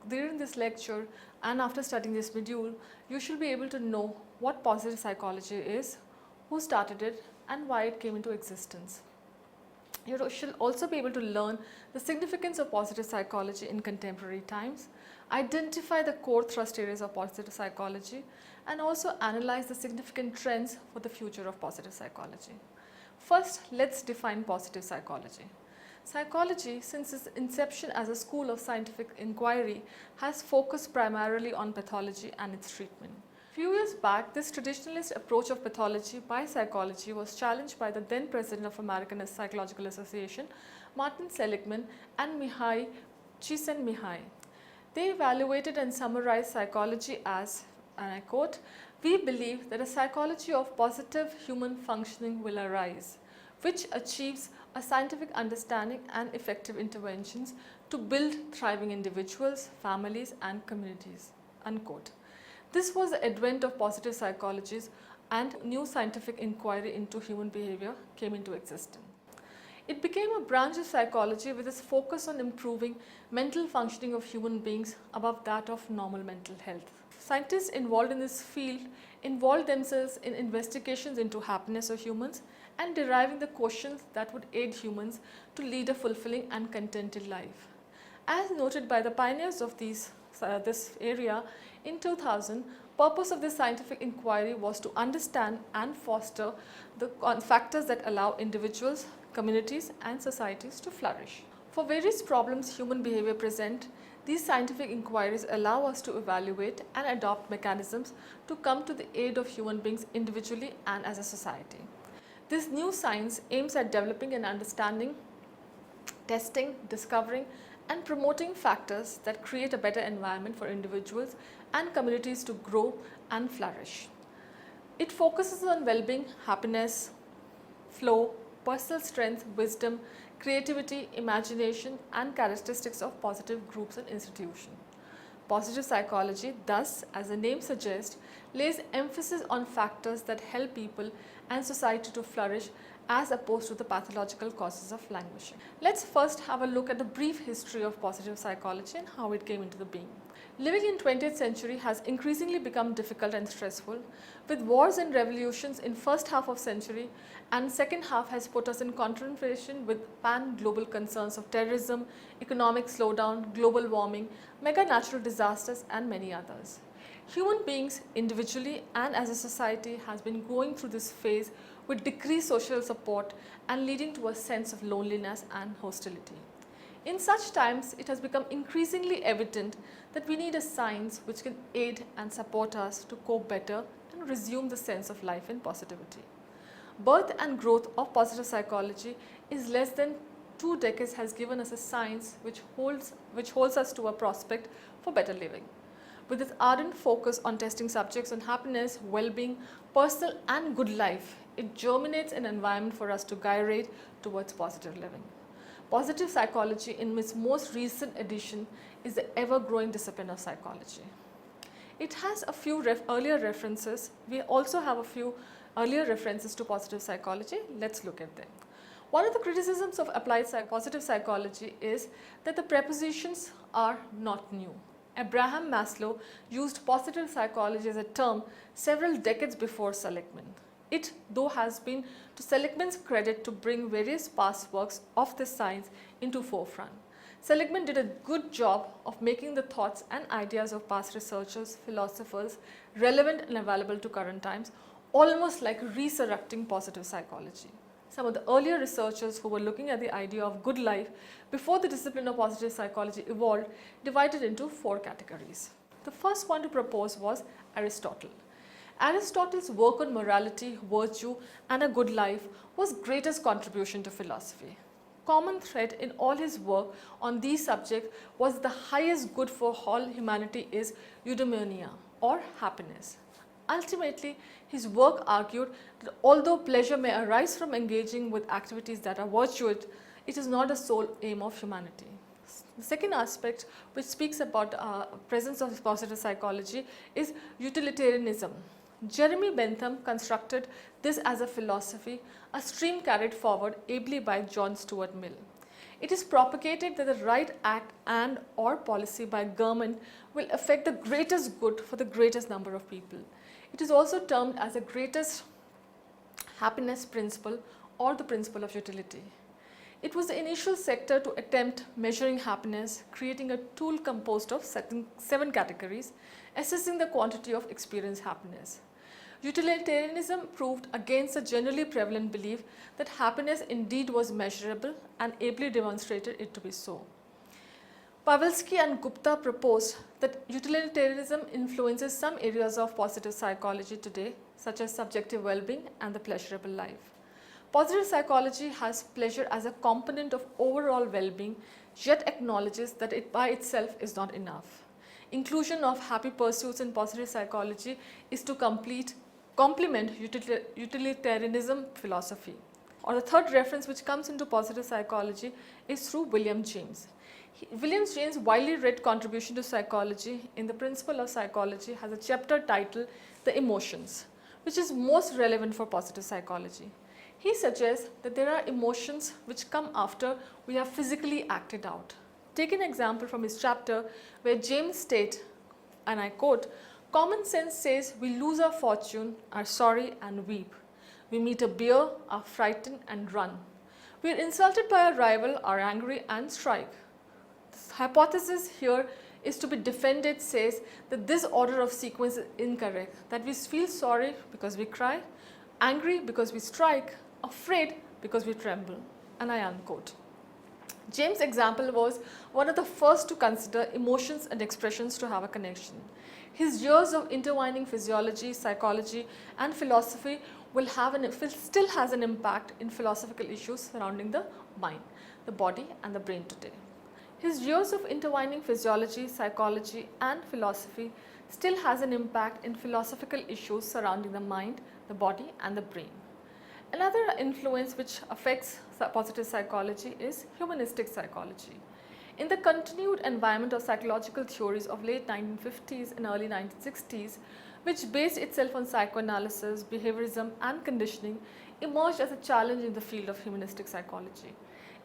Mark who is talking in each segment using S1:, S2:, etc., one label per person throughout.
S1: during this lecture and after studying this module, you should be able to know what positive psychology is, who started it, and why it came into existence. You should also be able to learn the significance of positive psychology in contemporary times, identify the core thrust areas of positive psychology, and also analyze the significant trends for the future of positive psychology. First, let's define positive psychology. Psychology, since its inception as a school of scientific inquiry, has focused primarily on pathology and its treatment. Few years back, this traditionalist approach of pathology by psychology was challenged by the then president of American Psychological Association, Martin Seligman and Mihai Csikszentmihalyi. They evaluated and summarized psychology as, and I quote, "We believe that a psychology of positive human functioning will arise, which achieves a scientific understanding and effective interventions to build thriving individuals, families and communities." Unquote. This was the advent of positive psychologies and new scientific inquiry into human behavior came into existence. It became a branch of psychology with its focus on improving mental functioning of human beings above that of normal mental health. Scientists involved in this field involved themselves in investigations into happiness of humans and deriving the quotients that would aid humans to lead a fulfilling and contented life. As noted by the pioneers of this area, in 2000, purpose of this scientific inquiry was to understand and foster the factors that allow individuals, communities and societies to flourish. For various problems human behavior present, these scientific inquiries allow us to evaluate and adopt mechanisms to come to the aid of human beings individually and as a society. This new science aims at developing an understanding, testing, discovering and promoting factors that create a better environment for individuals and communities to grow and flourish. It focuses on well-being, happiness, flow, personal strength, wisdom, creativity, imagination and characteristics of positive groups and institutions. Positive psychology, thus, as the name suggests, lays emphasis on factors that help people and society to flourish as opposed to the pathological causes of languishing. Let's first have a look at the brief history of positive psychology and how it came into the being. Living in 20th century has increasingly become difficult and stressful, with wars and revolutions in first half of century and second half has put us in confrontation with pan-global concerns of terrorism, economic slowdown, global warming, mega natural disasters and many others. Human beings individually and as a society has been going through this phase with decreased social support and leading to a sense of loneliness and hostility. In such times, it has become increasingly evident that we need a science which can aid and support us to cope better and resume the sense of life and positivity. Birth and growth of positive psychology is less than 2 decades has given us a science which holds us to a prospect for better living. With its ardent focus on testing subjects on happiness, well-being, personal and good life, it germinates an environment for us to gyrate towards positive living. Positive psychology in its most recent edition is the ever-growing discipline of psychology. It has a few earlier references. We also have a few earlier references to positive psychology. Let's look at them. One of the criticisms of applied positive psychology is that the prepositions are not new. Abraham Maslow used positive psychology as a term several decades before Seligman. It, though, has been to Seligman's credit to bring various past works of this science into forefront. Seligman did a good job of making the thoughts and ideas of past researchers, philosophers relevant and available to current times, almost like resurrecting positive psychology. Some of the earlier researchers who were looking at the idea of good life before the discipline of positive psychology evolved divided into 4 categories. The first one to propose was Aristotle. Aristotle's work on morality, virtue and a good life was greatest contribution to philosophy. Common thread in all his work on these subjects was the highest good for all humanity is eudaimonia or happiness. Ultimately, his work argued that although pleasure may arise from engaging with activities that are virtuous, it is not the sole aim of humanity. The second aspect which speaks about presence of positive psychology is utilitarianism. Jeremy Bentham constructed this as a philosophy, a stream carried forward ably by John Stuart Mill. It is propagated that the right act and or policy by government will affect the greatest good for the greatest number of people. It is also termed as the greatest happiness principle or the principle of utility. It was the initial sector to attempt measuring happiness, creating a tool composed of seven categories, assessing the quantity of experienced happiness. Utilitarianism proved against the generally prevalent belief that happiness indeed was measurable and ably demonstrated it to be so. Pawlowski and Gupta proposed that utilitarianism influences some areas of positive psychology today, such as subjective well-being and the pleasurable life. Positive psychology has pleasure as a component of overall well-being, yet acknowledges that it by itself is not enough. Inclusion of happy pursuits in positive psychology is to complement utilitarianism philosophy. Or the third reference which comes into positive psychology is through William James. William James' widely read contribution to psychology in the Principle of Psychology has a chapter titled The Emotions, which is most relevant for positive psychology. He suggests that there are emotions which come after we have physically acted out. Take an example from his chapter where James states, and I quote, "Common sense says we lose our fortune, are sorry and weep. We meet a bear, are frightened and run. We are insulted by a rival, are angry and strike." The hypothesis here is to be defended says that this order of sequence is incorrect, that we feel sorry because we cry, angry because we strike, afraid because we tremble, and I unquote. James' example was one of the first to consider emotions and expressions to have a connection. His years of intertwining physiology, psychology and philosophy still has an impact in philosophical issues surrounding the mind, the body and the brain today. His years of intertwining physiology, psychology and philosophy still has an impact in philosophical issues surrounding the mind, the body and the brain. Another influence which affects positive psychology is humanistic psychology. In the continued environment of psychological theories of late 1950s and early 1960s, which based itself on psychoanalysis, behaviorism and conditioning, emerged as a challenge in the field of humanistic psychology.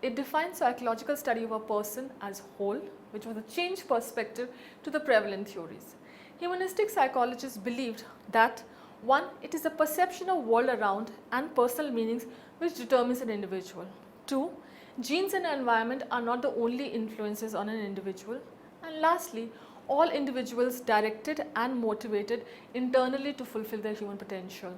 S1: It defined psychological study of a person as whole, which was a changed perspective to the prevalent theories. Humanistic psychologists believed that 1. It is the perception of world around and personal meanings which determines an individual. 2. Genes and environment are not the only influences on an individual. And lastly, all individuals directed and motivated internally to fulfill their human potential.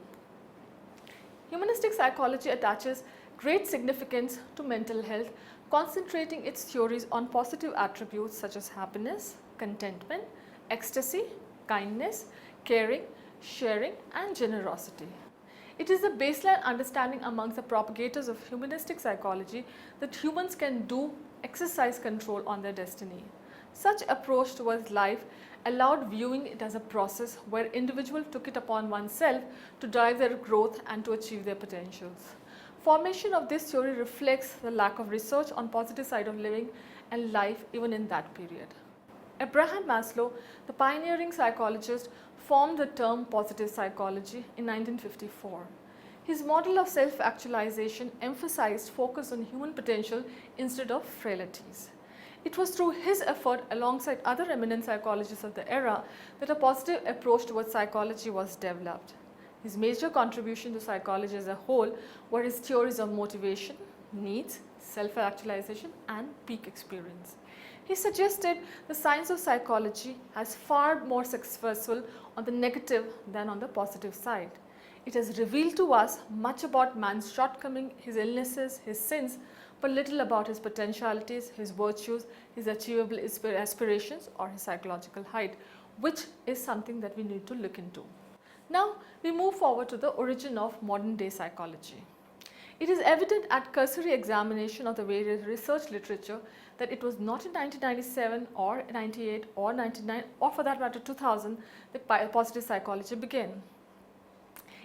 S1: Humanistic psychology attaches great significance to mental health, concentrating its theories on positive attributes such as happiness, contentment, ecstasy, kindness, caring, sharing and generosity. It is the baseline understanding amongst the propagators of humanistic psychology that humans can exercise control on their destiny. Such approach towards life allowed viewing it as a process where individuals took it upon oneself to drive their growth and to achieve their potentials. Formation of this theory reflects the lack of research on positive side of living and life even in that period. Abraham Maslow, the pioneering psychologist, formed the term positive psychology in 1954. His model of self-actualization emphasized focus on human potential instead of frailties. It was through his effort alongside other eminent psychologists of the era that a positive approach towards psychology was developed. His major contribution to psychology as a whole were his theories of motivation, needs, self-actualization and peak experience. He suggested the science of psychology has far more successful on the negative than on the positive side. It has revealed to us much about man's shortcomings, his illnesses, his sins, but little about his potentialities, his virtues, his achievable aspirations or his psychological height, which is something that we need to look into. Now we move forward to the origin of modern day psychology. It is evident at cursory examination of the various research literature that it was not in 1997 or 98 or 99 or for that matter 2000 that positive psychology began.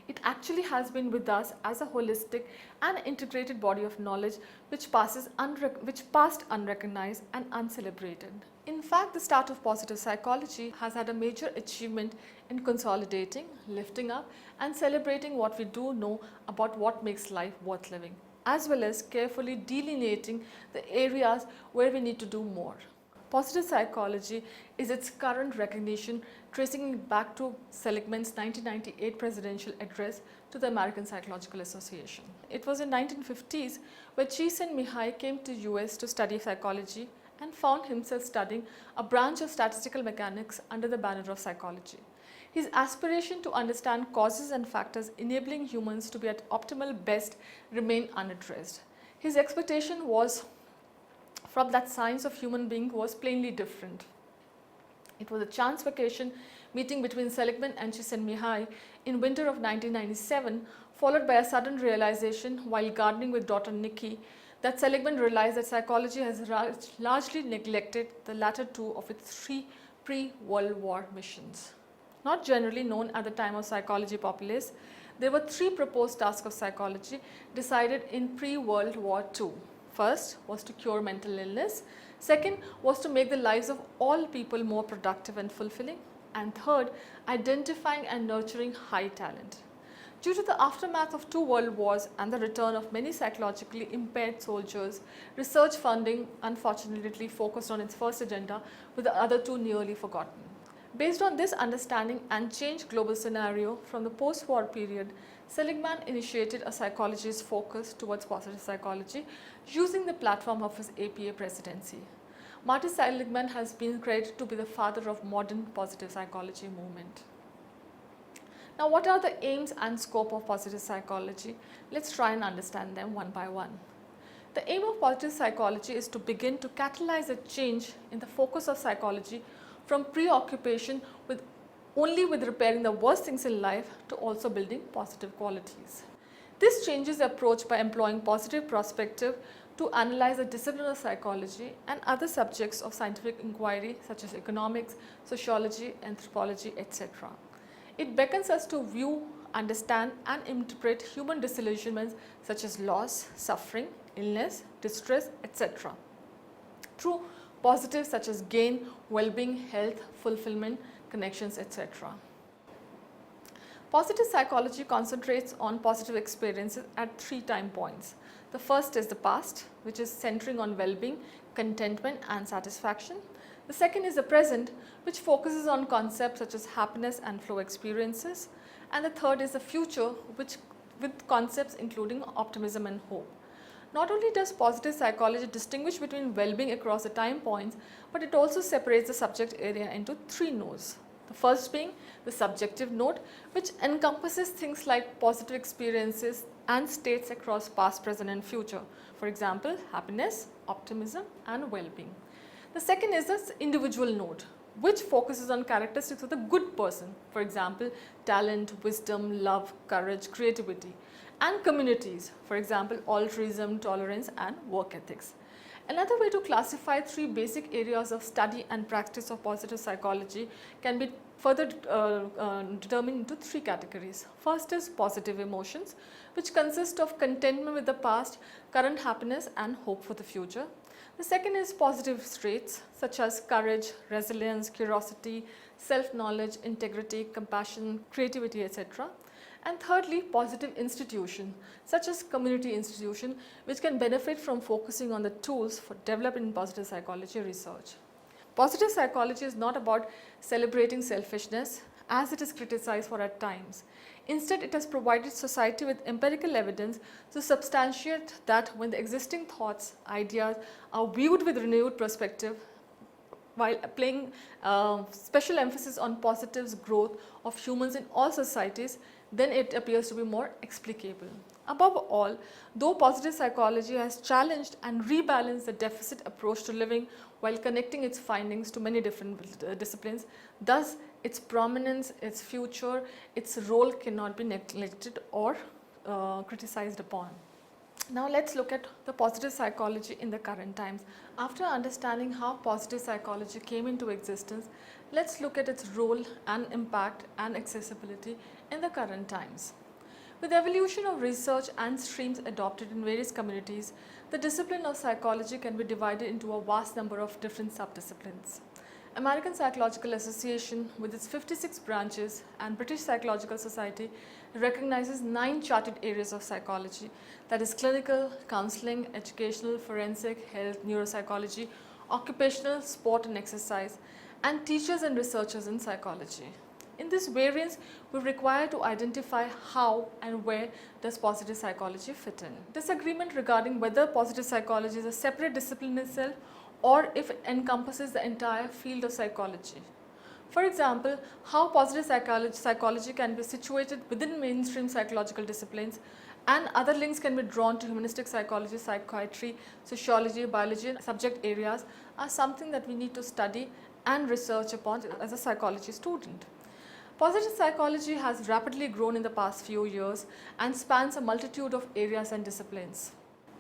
S1: It actually has been with us as a holistic and integrated body of knowledge which passed unrecognized and uncelebrated. In fact, the start of positive psychology has had a major achievement in consolidating, lifting up and celebrating what we do know about what makes life worth living. as well as carefully delineating the areas where we need to do more. Positive psychology is its current recognition, tracing it back to Seligman's 1998 presidential address to the American Psychological Association. It was in 1950s where Csikszentmihalyi came to US to study psychology and found himself studying a branch of statistical mechanics under the banner of psychology. His aspiration to understand causes and factors enabling humans to be at optimal best remained unaddressed. His expectation was from that science of human being was plainly different. It was a chance vacation meeting between Seligman and Csikszentmihalyi in winter of 1997, followed by a sudden realization while gardening with daughter Nikki that Seligman realized that psychology has largely neglected the latter two of its three pre-World War missions. Not generally known at the time of psychology populace, there were three proposed tasks of psychology decided in pre-World War II. First was to cure mental illness, second was to make the lives of all people more productive and fulfilling, and third, identifying and nurturing high talent. Due to the aftermath of two world wars and the return of many psychologically impaired soldiers, research funding unfortunately focused on its first agenda, with the other two nearly forgotten. Based on this understanding and changed global scenario from the post-war period, Seligman initiated a psychologist focus towards positive psychology using the platform of his APA presidency. Marty Seligman has been credited to be the father of modern positive psychology movement. Now, what are the aims and scope of positive psychology? Let's try and understand them one by one. The aim of positive psychology is to begin to catalyze a change in the focus of psychology from preoccupation only with repairing the worst things in life to also building positive qualities. This changes the approach by employing positive perspective to analyze the discipline of psychology and other subjects of scientific inquiry such as economics, sociology, anthropology, etc. It beckons us to view, understand and interpret human disillusionments such as loss, suffering, illness, distress, etc. through positives such as gain, well-being, health, fulfillment, connections, etc. Positive psychology concentrates on positive experiences at 3 time points. The first is the past, which is centering on well-being, contentment and satisfaction. The second is the present, which focuses on concepts such as happiness and flow experiences. And the third is the future, with concepts including optimism and hope. Not only does positive psychology distinguish between well-being across the time points, but it also separates the subject area into 3 nodes. The first being the subjective node, which encompasses things like positive experiences and states across past, present and future. For example, happiness, optimism and well-being. The second is the individual node, which focuses on characteristics of the good person. For example, talent, wisdom, love, courage, creativity. And communities, for example, altruism, tolerance and work ethics. Another way to classify 3 basic areas of study and practice of positive psychology can be further determined into 3 categories. First is positive emotions, which consist of contentment with the past, current happiness and hope for the future. The second is positive traits such as courage, resilience, curiosity, self-knowledge, integrity, compassion, creativity, etc. And thirdly, positive institution such as community institution, which can benefit from focusing on the tools for developing positive psychology research. Positive psychology is not about celebrating selfishness as it is criticized for at times. Instead, it has provided society with empirical evidence to substantiate that when the existing thoughts, ideas are viewed with renewed perspective, while applying special emphasis on positives growth of humans in all societies, then it appears to be more explicable. Above all, though positive psychology has challenged and rebalanced the deficit approach to living while connecting its findings to many different disciplines, thus its prominence, its future, its role cannot be neglected or criticized upon. Now let's look at the positive psychology in the current times. After understanding how positive psychology came into existence, let's look at its role and impact and accessibility in the current times. With the evolution of research and streams adopted in various communities, the discipline of psychology can be divided into a vast number of different subdisciplines. American Psychological Association, with its 56 branches, and British Psychological Society recognizes 9 charted areas of psychology, that is clinical, counseling, educational, forensic, health, neuropsychology, occupational, sport and exercise, and teachers and researchers in psychology. In this variance, we require to identify how and where does positive psychology fit in. Disagreement regarding whether positive psychology is a separate discipline itself or if it encompasses the entire field of psychology. For example, how positive psychology can be situated within mainstream psychological disciplines, and other links can be drawn to humanistic psychology, psychiatry, sociology, biology and subject areas are something that we need to study and research upon as a psychology student. Positive psychology has rapidly grown in the past few years and spans a multitude of areas and disciplines.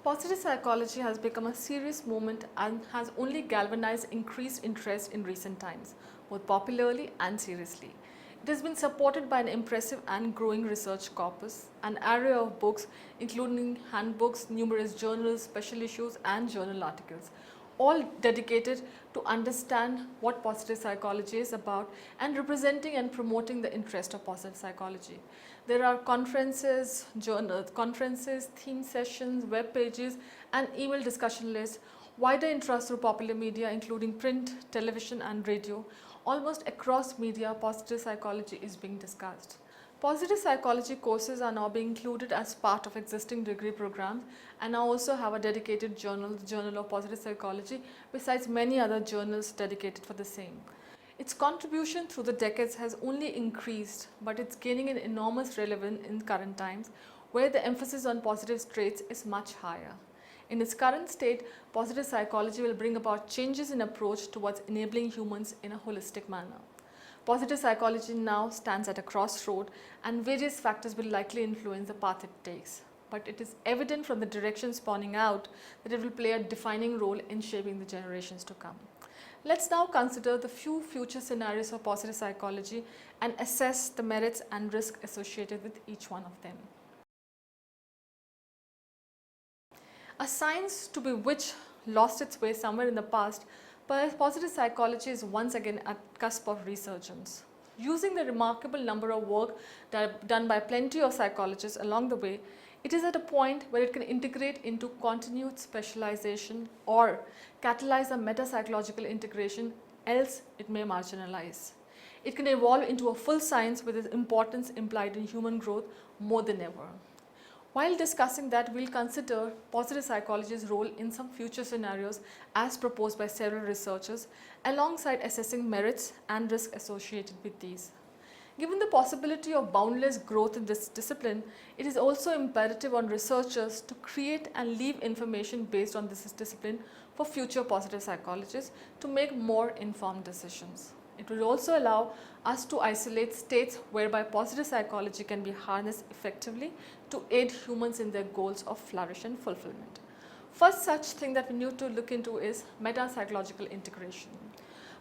S1: Positive psychology has become a serious movement and has only galvanized increased interest in recent times, both popularly and seriously. It has been supported by an impressive and growing research corpus, an array of books including handbooks, numerous journals, special issues and journal articles, all dedicated to understand what positive psychology is about and representing and promoting the interest of positive psychology. There are conferences, journals, theme sessions, web pages and email discussion lists, wider interest through popular media including print, television and radio. Almost across media, positive psychology is being discussed. Positive psychology courses are now being included as part of existing degree programs and now also have a dedicated journal, the Journal of Positive Psychology, besides many other journals dedicated for the same. Its contribution through the decades has only increased, but it's gaining an enormous relevance in current times where the emphasis on positive traits is much higher. In its current state, positive psychology will bring about changes in approach towards enabling humans in a holistic manner. Positive psychology now stands at a crossroad and various factors will likely influence the path it takes. But it is evident from the direction spawning out that it will play a defining role in shaping the generations to come. Let's now consider the few future scenarios of positive psychology and assess the merits and risks associated with each one of them. A science to be which lost its way somewhere in the past, but positive psychology is once again at cusp of resurgence. Using the remarkable number of work done by plenty of psychologists along the way, it is at a point where it can integrate into continued specialization or catalyze a meta-psychological integration, else it may marginalize. It can evolve into a full science with its importance implied in human growth more than ever. While discussing that, we'll consider positive psychology's role in some future scenarios as proposed by several researchers, alongside assessing merits and risks associated with these. Given the possibility of boundless growth in this discipline, it is also imperative on researchers to create and leave information based on this discipline for future positive psychologists to make more informed decisions. It will also allow us to isolate states whereby positive psychology can be harnessed effectively to aid humans in their goals of flourish and fulfillment. First such thing that we need to look into is meta-psychological integration.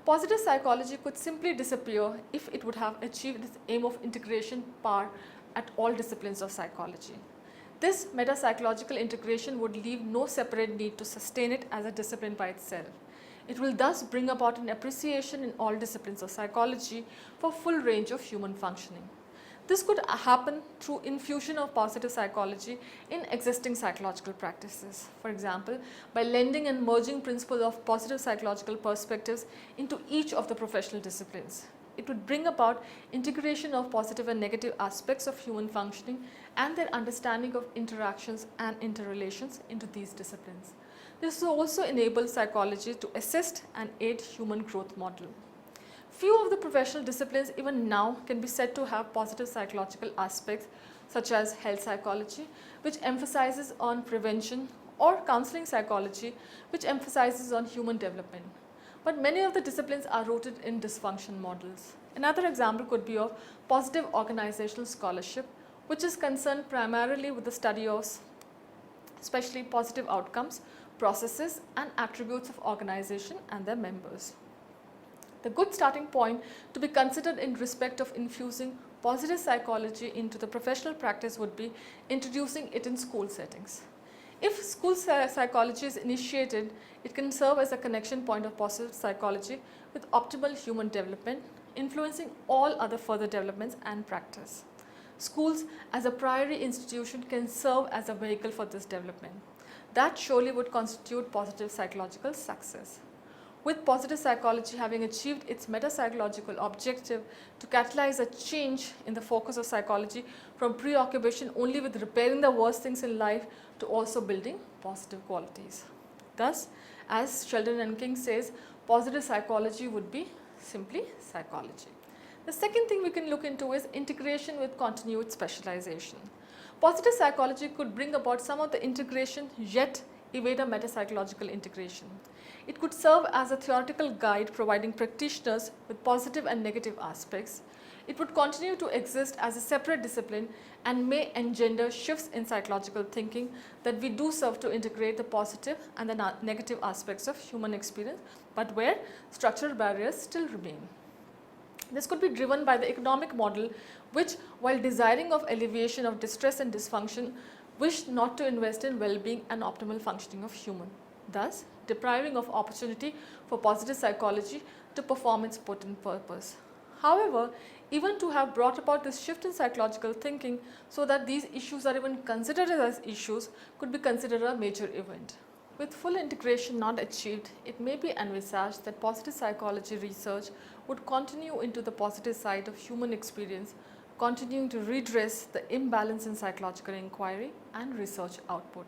S1: Positive psychology could simply disappear if it would have achieved its aim of integration power at all disciplines of psychology. This meta-psychological integration would leave no separate need to sustain it as a discipline by itself. It will thus bring about an appreciation in all disciplines of psychology for full range of human functioning. This could happen through infusion of positive psychology in existing psychological practices. For example, by blending and merging principles of positive psychological perspectives into each of the professional disciplines. It would bring about integration of positive and negative aspects of human functioning and their understanding of interactions and interrelations into these disciplines. This will also enable psychology to assist and aid human growth model. Few of the professional disciplines even now can be said to have positive psychological aspects, such as health psychology, which emphasizes on prevention, or counseling psychology, which emphasizes on human development. But many of the disciplines are rooted in dysfunction models. Another example could be of positive organizational scholarship, which is concerned primarily with the study of especially positive outcomes, processes and attributes of organization and their members. The good starting point to be considered in respect of infusing positive psychology into the professional practice would be introducing it in school settings. If school psychology is initiated, it can serve as a connection point of positive psychology with optimal human development, influencing all other further developments and practice. Schools as a primary institution can serve as a vehicle for this development. That surely would constitute positive psychological success. With positive psychology having achieved its meta-psychological objective to catalyze a change in the focus of psychology from preoccupation only with repairing the worst things in life to also building positive qualities. Thus, as Sheldon and King says, positive psychology would be simply psychology. The second thing we can look into is integration with continued specialization. Positive psychology could bring about some of the integration yet evade a meta-psychological integration. It could serve as a theoretical guide providing practitioners with positive and negative aspects. It would continue to exist as a separate discipline and may engender shifts in psychological thinking that we do serve to integrate the positive and the negative aspects of human experience, but where structural barriers still remain. This could be driven by the economic model which, while desiring of alleviation of distress and dysfunction, wished not to invest in well-being and optimal functioning of human, thus depriving of opportunity for positive psychology to perform its potent purpose. However, even to have brought about this shift in psychological thinking so that these issues are even considered as issues could be considered a major event. With full integration not achieved, it may be envisaged that positive psychology research would continue into the positive side of human experience, continuing to redress the imbalance in psychological inquiry and research output.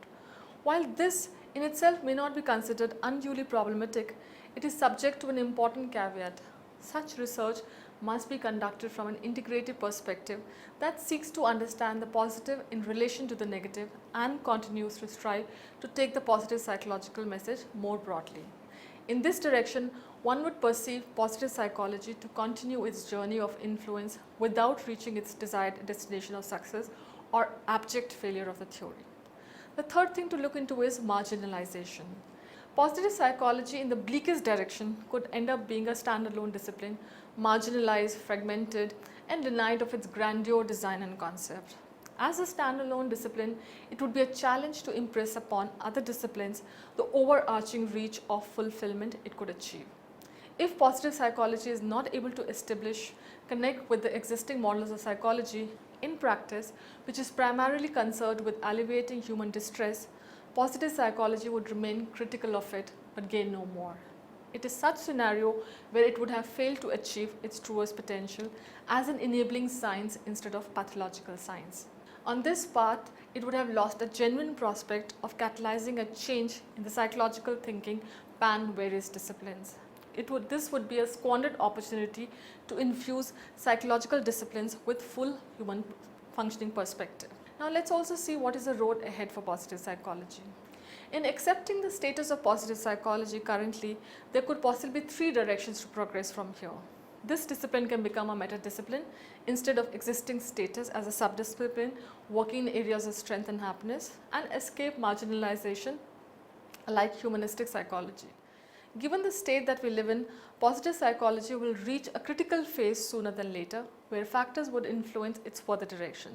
S1: While this in itself may not be considered unduly problematic, it is subject to an important caveat. Such research must be conducted from an integrative perspective that seeks to understand the positive in relation to the negative and continues to strive to take the positive psychological message more broadly. In this direction, one would perceive positive psychology to continue its journey of influence without reaching its desired destination of success or abject failure of the theory. The third thing to look into is marginalization. Positive psychology in the bleakest direction could end up being a standalone discipline, marginalized, fragmented, and denied of its grandeur, design, and concept. As a standalone discipline, it would be a challenge to impress upon other disciplines the overarching reach of fulfillment it could achieve. If positive psychology is not able to connect with the existing models of psychology in practice, which is primarily concerned with alleviating human distress, positive psychology would remain critical of it but gain no more. It is such scenario where it would have failed to achieve its truest potential as an enabling science instead of pathological science. On this path, it would have lost a genuine prospect of catalyzing a change in the psychological thinking span various disciplines. This would be a squandered opportunity to infuse psychological disciplines with full human functioning perspective. Now let's also see what is the road ahead for positive psychology. In accepting the status of positive psychology currently, there could possibly be three directions to progress from here. This discipline can become a meta-discipline instead of existing status as a subdiscipline working in areas of strength and happiness, and escape marginalization like humanistic psychology. Given the state that we live in, positive psychology will reach a critical phase sooner than later where factors would influence its further direction.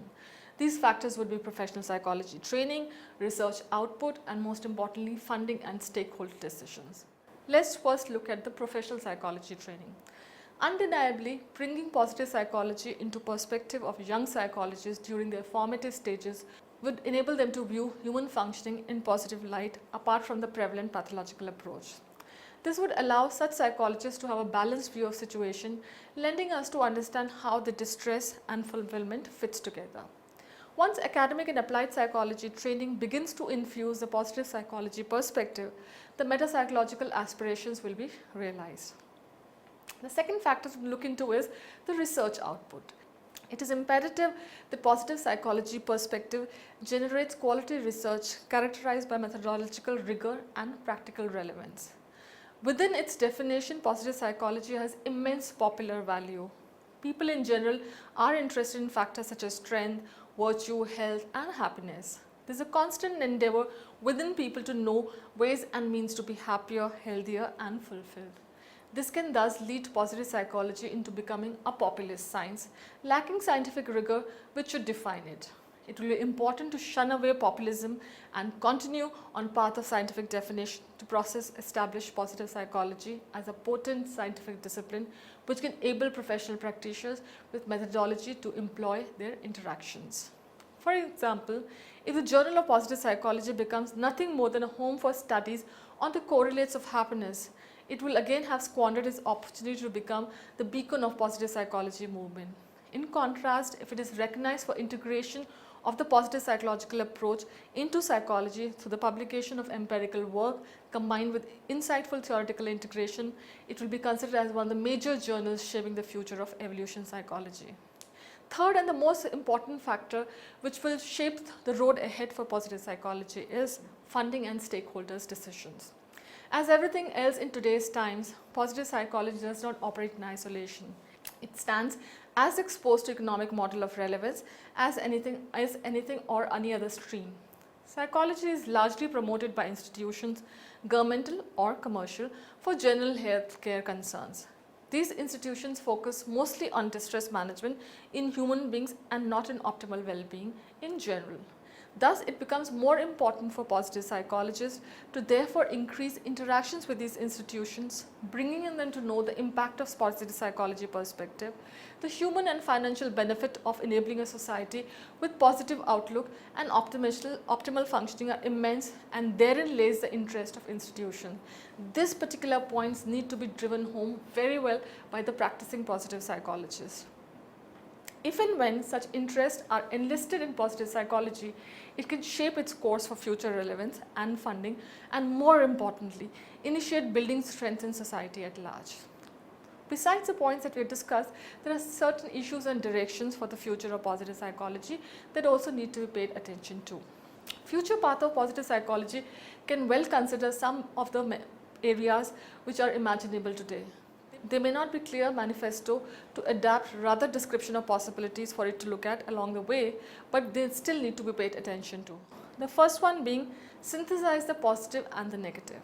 S1: These factors would be professional psychology training, research output, and most importantly, funding and stakeholder decisions. Let's first look at the professional psychology training. Undeniably, bringing positive psychology into perspective of young psychologists during their formative stages would enable them to view human functioning in positive light apart from the prevalent pathological approach. This would allow such psychologists to have a balanced view of situation, lending us to understand how the distress and fulfillment fits together. Once academic and applied psychology training begins to infuse the positive psychology perspective, the meta-psychological aspirations will be realized. The second factor to look into is the research output. It is imperative that positive psychology perspective generates quality research characterized by methodological rigor and practical relevance. Within its definition, positive psychology has immense popular value. People in general are interested in factors such as strength, virtue, health, and happiness. There is a constant endeavor within people to know ways and means to be happier, healthier, and fulfilled. This can thus lead positive psychology into becoming a populist science, lacking scientific rigor which should define it. it will be important to shun away populism and continue on path of scientific definition to process establish positive psychology as a potent scientific discipline which can enable professional practitioners with methodology to employ their interactions. For example, if the Journal of Positive Psychology becomes nothing more than a home for studies on the correlates of happiness, it will again have squandered its opportunity to become the beacon of positive psychology movement. In contrast, if it is recognized for integration of the positive psychological approach into psychology through the publication of empirical work combined with insightful theoretical integration, it will be considered as one of the major journals shaping the future of evolution psychology. Third and the most important factor which will shape the road ahead for positive psychology is funding and stakeholders' decisions. As everything else in today's times, positive psychology does not operate in isolation. It stands as exposed to economic model of relevance as anything or any other stream. Psychology is largely promoted by institutions, governmental or commercial, for general health care concerns. These institutions focus mostly on distress management in human beings and not in optimal well-being in general. Thus, it becomes more important for positive psychologists to therefore increase interactions with these institutions, bringing in them to know the impact of positive psychology perspective, the human and financial benefit of enabling a society with positive outlook and optimal functioning are immense, and therein lays the interest of institution. These particular points need to be driven home very well by the practicing positive psychologists. If and when such interests are enlisted in positive psychology, it can shape its course for future relevance and funding, and more importantly, initiate building strength in society at large. Besides the points that we have discussed, there are certain issues and directions for the future of positive psychology that also need to be paid attention to. Future path of positive psychology can well consider some of the areas which are imaginable today. They may not be clear manifesto to adapt rather description of possibilities for it to look at along the way, but they still need to be paid attention to. The first one being synthesize the positive and the negative.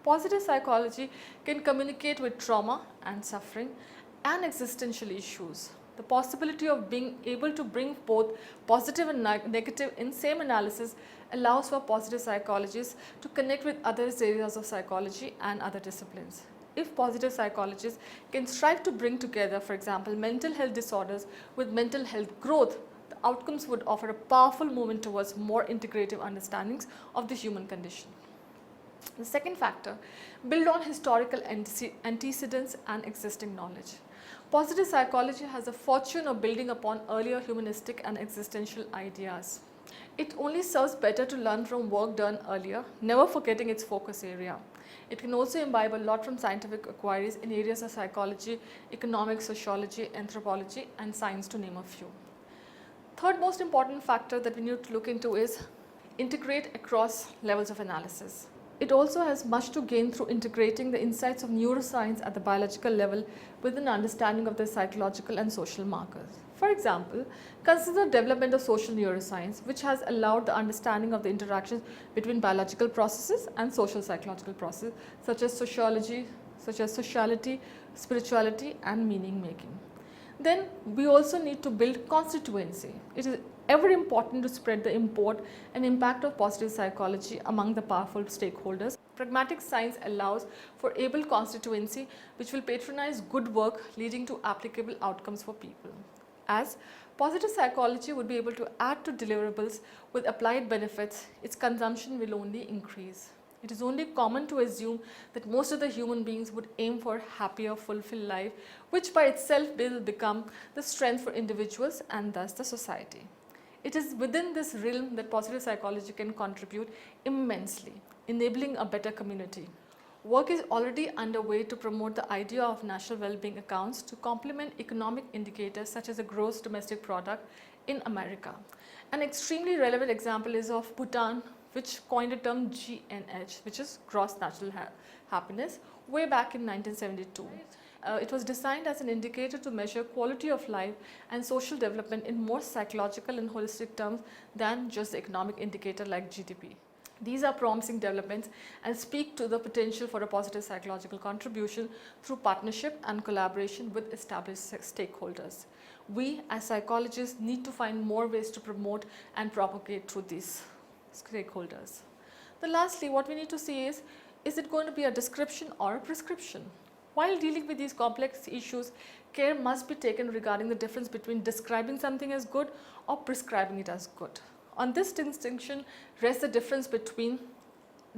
S1: Positive psychology can communicate with trauma and suffering and existential issues. The possibility of being able to bring both positive and negative in same analysis allows for positive psychologists to connect with other areas of psychology and other disciplines. If positive psychologists can strive to bring together, for example, mental health disorders with mental health growth, the outcomes would offer a powerful movement towards more integrative understandings of the human condition. The second factor, build on historical antecedents and existing knowledge. Positive psychology has a fortune of building upon earlier humanistic and existential ideas. It only serves better to learn from work done earlier, never forgetting its focus area. It can also imbibe a lot from scientific inquiries in areas of psychology, economics, sociology, anthropology, and science, to name a few. Third most important factor that we need to look into is integrate across levels of analysis. It also has much to gain through integrating the insights of neuroscience at the biological level with an understanding of the psychological and social markers. For example, consider the development of social neuroscience, which has allowed the understanding of the interactions between biological processes and social psychological processes, such as sociology, such as sociality, spirituality, and meaning making. Then we also need to build constituency. It is ever important to spread the import and impact of positive psychology among the powerful stakeholders. Pragmatic science allows for able constituency which will patronize good work leading to applicable outcomes for people. As positive psychology would be able to add to deliverables with applied benefits, its consumption will only increase. It is only common to assume that most of the human beings would aim for happier, fulfilled life, which by itself will become the strength for individuals and thus the society. It is within this realm that positive psychology can contribute immensely, enabling a better community. Work is already underway to promote the idea of national well-being accounts to complement economic indicators such as the gross domestic product in America. An extremely relevant example is of Bhutan, which coined the term GNH, which is gross national happiness, way back in 1972. It was designed as an indicator to measure quality of life and social development in more psychological and holistic terms than just the economic indicator like GDP. These are promising developments and speak to the potential for a positive psychological contribution through partnership and collaboration with established stakeholders. We as psychologists need to find more ways to promote and propagate through these stakeholders. Then lastly, what we need to see is it going to be a description or a prescription? While dealing with these complex issues, care must be taken regarding the difference between describing something as good or prescribing it as good. On this distinction rests the difference between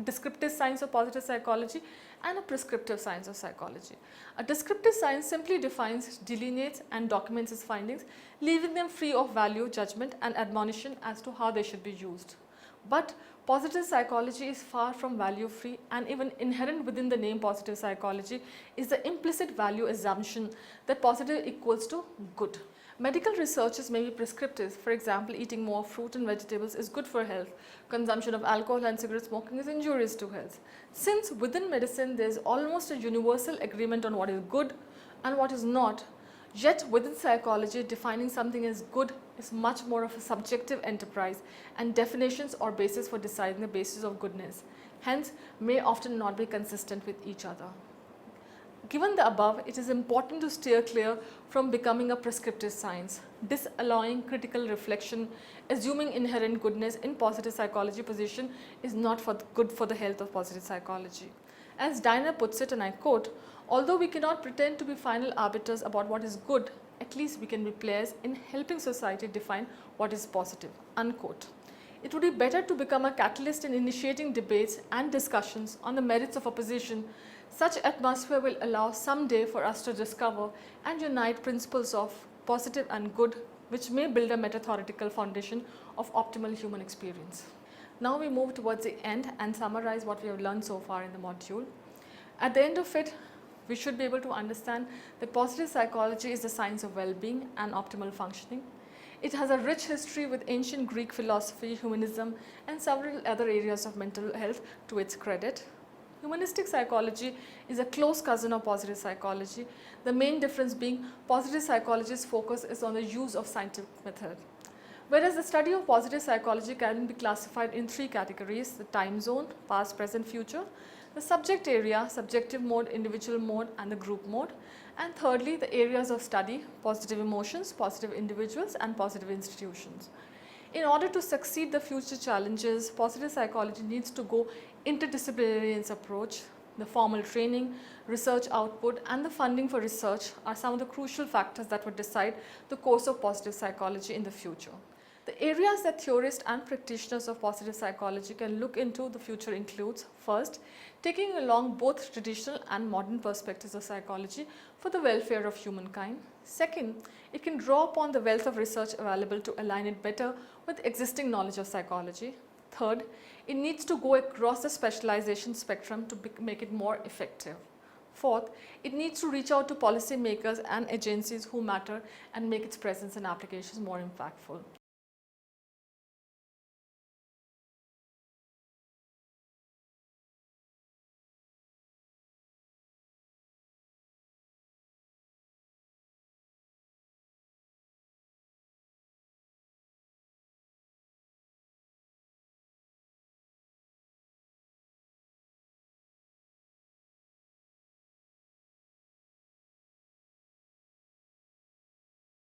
S1: descriptive science of positive psychology and a prescriptive science of psychology. A descriptive science simply defines, delineates and documents its findings, leaving them free of value, judgment and admonition as to how they should be used. But positive psychology is far from value free, and even inherent within the name positive psychology is the implicit value assumption that positive equals to good. Medical researches may be prescriptive. For example, eating more fruit and vegetables is good for health. Consumption of alcohol and cigarette smoking is injurious to health. Since within medicine there is almost a universal agreement on what is good and what is not, yet within psychology defining something as good is much more of a subjective enterprise, and definitions or basis for deciding the basis of goodness, hence may often not be consistent with each other. Given the above, it is important to steer clear from becoming a prescriptive science, disallowing critical reflection, assuming inherent goodness in positive psychology position is not good for the health of positive psychology. As Diner puts it, and I quote, "Although we cannot pretend to be final arbiters about what is good, at least we can be players in helping society define what is positive." Unquote. It would be better to become a catalyst in initiating debates and discussions on the merits of a position. Such atmosphere will allow someday for us to discover and unite principles of positive and good, which may build a meta-theoretical foundation of optimal human experience. Now we move towards the end and summarize what we have learned so far in the module. At the end of it, we should be able to understand that positive psychology is the science of well-being and optimal functioning. It has a rich history with ancient Greek philosophy, humanism, and several other areas of mental health to its credit. Humanistic psychology is a close cousin of positive psychology, the main difference being positive psychology's focus is on the use of scientific method. Whereas the study of positive psychology can be classified in three categories: the time zone, past, present, future; the subject area, subjective mode, individual mode, and the group mode; and thirdly, the areas of study, positive emotions, positive individuals, and positive institutions. In order to succeed the future challenges, positive psychology needs to go interdisciplinary in its approach. The formal training, research output, and the funding for research are some of the crucial factors that would decide the course of positive psychology in the future. The areas that theorists and practitioners of positive psychology can look into the future includes: first, taking along both traditional and modern perspectives of psychology for the welfare of humankind. Second, it can draw upon the wealth of research available to align it better with existing knowledge of psychology. Third, it needs to go across the specialization spectrum to make it more effective. Fourth, it needs to reach out to policymakers and agencies who matter and make its presence and applications more impactful.